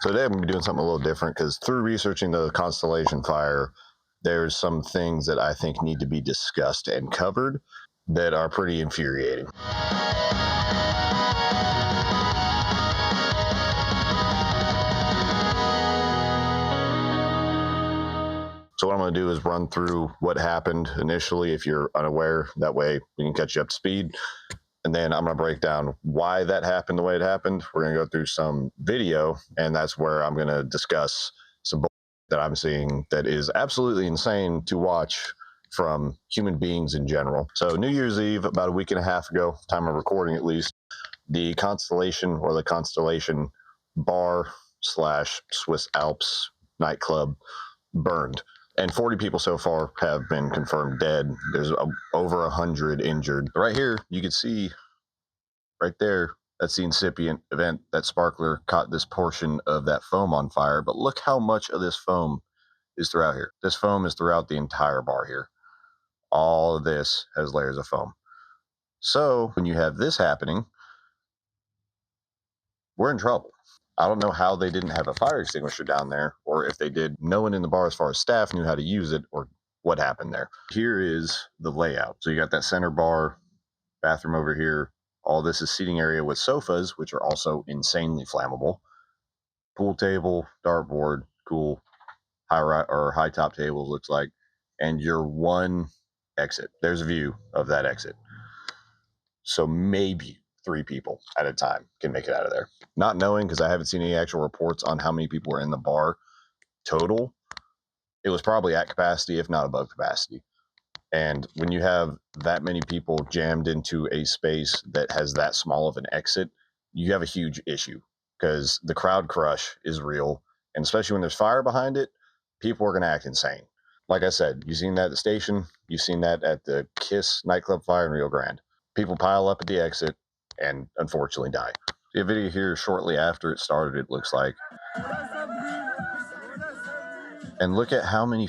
So today I'm going to be doing something a little different because through researching the constellation fire, there's some things that I think need to be discussed and covered that are pretty infuriating. So what I'm going to do is run through what happened initially if you're unaware. That way we can catch you up to speed. And then I'm going to break down why that happened the way it happened. We're going to go through some video, and that's where I'm going to discuss some that I'm seeing that is absolutely insane to watch from human beings in general. So New Year's Eve, about a week and a half ago, time of recording at least, the Constellation or the Constellation bar slash Swiss Alps nightclub burned. And 40 people so far have been confirmed dead. There's over 100 injured. Right here, you can see right there, that's the incipient event. That sparkler caught this portion of that foam on fire. But look how much of this foam is throughout here. This foam is throughout the entire bar here. All of this has layers of foam. So when you have this happening, we're in trouble. I don't know how they didn't have a fire extinguisher down there, or if they did, no one in the bar as far as staff knew how to use it, or what happened there. Here is the layout. So you got that center bar, bathroom over here. All this is seating area with sofas, which are also insanely flammable. Pool table, dartboard, cool, high top tables looks like, and your one exit. There's a view of that exit. So maybe 3 people at a time can make it out of there. Not knowing, because I haven't seen any actual reports on how many people were in the bar total. It was probably at capacity, if not above capacity. And when you have that many people jammed into a space that has that small of an exit, you have a huge issue because the crowd crush is real. And especially when there's fire behind it, people are going to act insane. Like I said, you've seen that at the station. You've seen that at the Kiss nightclub fire in Rio Grande. People pile up at the exit and unfortunately die. See a video here shortly after it started, it looks like. And look at how many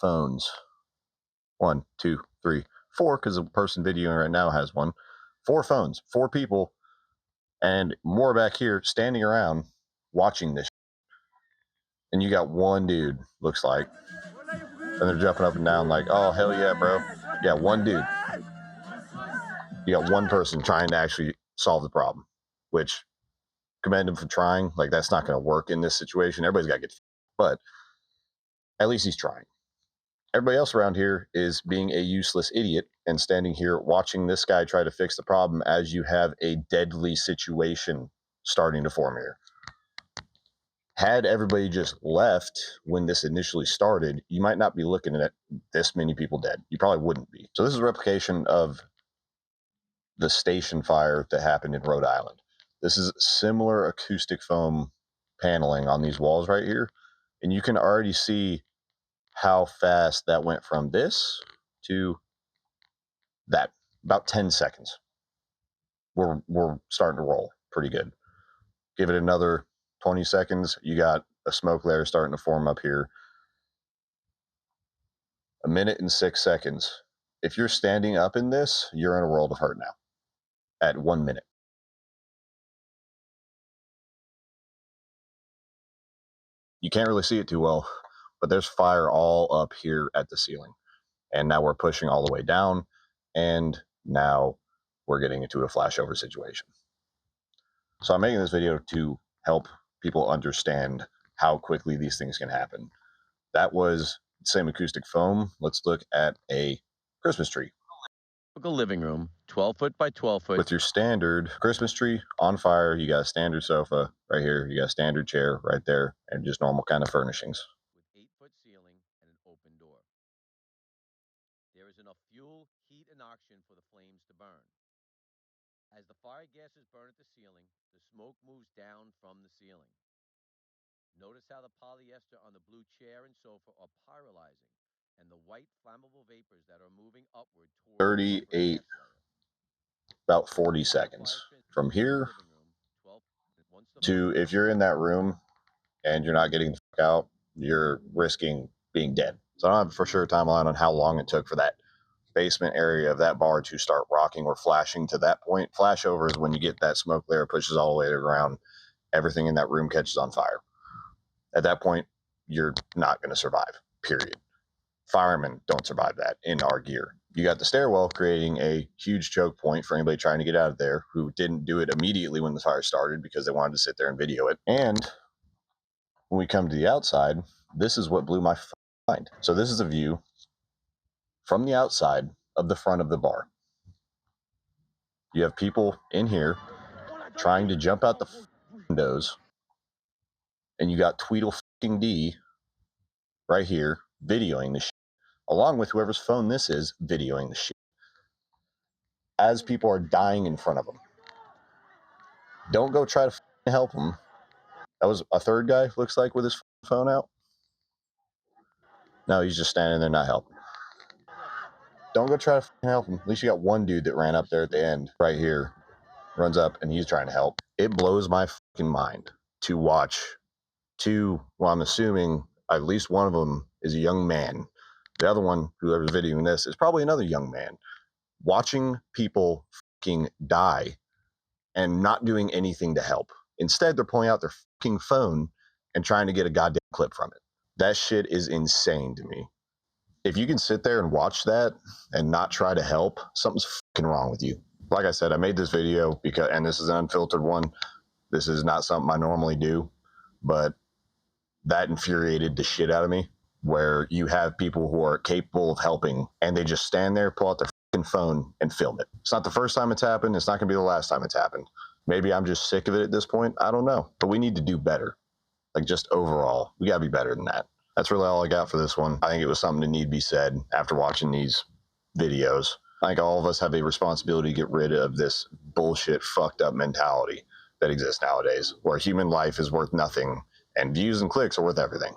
phones. 1, 2, 3, 4, because the person videoing right now has one. 4 phones, 4 people, and more back here standing around watching this. And you got one dude, looks like, and they're jumping up and down like, oh, hell yeah, bro. Yeah, one dude. You got one person trying to actually solve the problem, which commend him for trying. Like, that's not going to work in this situation. Everybody's got to get, but at least he's trying. Everybody else around here is being a useless idiot and standing here watching this guy try to fix the problem as you have a deadly situation starting to form here. Had everybody just left when this initially started, you might not be looking at this many people dead. You probably wouldn't be. So this is a replication of the station fire that happened in Rhode Island. This is similar acoustic foam paneling on these walls right here. And you can already see how fast that went from this to that. About 10 seconds. We're starting to roll pretty good. Give it another 20 seconds. You got a smoke layer starting to form up here. 1 minute and 6 seconds. If you're standing up in this, you're in a world of hurt now at 1 minute. You can't really see it too well, but there's fire all up here at the ceiling. And now we're pushing all the way down, and now we're getting into a flashover situation. So I'm making this video to help people understand how quickly these things can happen. That was the same acoustic foam. Let's look at a Christmas tree. Typical living room, 12 foot by 12 foot. With your standard Christmas tree on fire, you got a standard sofa right here. You got a standard chair right there, and just normal kind of furnishings. With 8-foot ceiling and an open door. There is enough fuel, heat, and oxygen for the flames to burn. As the fire gases burn at the ceiling, the smoke moves down from the ceiling. Notice how the polyester on the blue chair and sofa are pyrolyzing, and the white flammable vapors that are moving upward toward 38, about 40 seconds. From here to, if you're in that room and you're not getting the fuck out, you're risking being dead. So I don't have for sure a timeline on how long it took for that basement area of that bar to start rocking or flashing to that point. Flashover is when you get that smoke layer pushes all the way to the ground. Everything in that room catches on fire. At that point, you're not going to survive, period. Firemen don't survive that in our gear. You got the stairwell creating a huge choke point for anybody trying to get out of there who didn't do it immediately when the fire started because they wanted to sit there and video it. And when we come to the outside, this is what blew my mind. So this is a view from the outside of the front of the bar. You have people in here trying to jump out the windows, and you got Tweedledee right here videoing the shit, along with whoever's phone this is videoing the shit as people are dying in front of them. Don't go try to help them. That was a third guy, looks like, with his phone out. No, he's just standing there not helping. Don't go try to help him. At least you got one dude that ran up there at the end right here, runs up, and he's trying to help. It blows my fucking mind to watch two, well, I'm assuming at least one of them is a young man. The other one, whoever's videoing this, is probably another young man. Watching people fucking die and not doing anything to help. Instead, they're pulling out their fucking phone and trying to get a goddamn clip from it. That shit is insane to me. If you can sit there and watch that and not try to help, something's fucking wrong with you. Like I said, I made this video because, and this is an unfiltered one. This is not something I normally do, but that infuriated the shit out of me, where you have people who are capable of helping and they just stand there, pull out their fucking phone and film it. It's not the first time it's happened. It's not going to be the last time it's happened. Maybe I'm just sick of it at this point. I don't know, but we need to do better. Like, just overall, we got to be better than that. That's really all I got for this one. I think it was something that need to be said after watching these videos. I think all of us have a responsibility to get rid of this bullshit, fucked up mentality that exists nowadays, where human life is worth nothing and views and clicks are worth everything.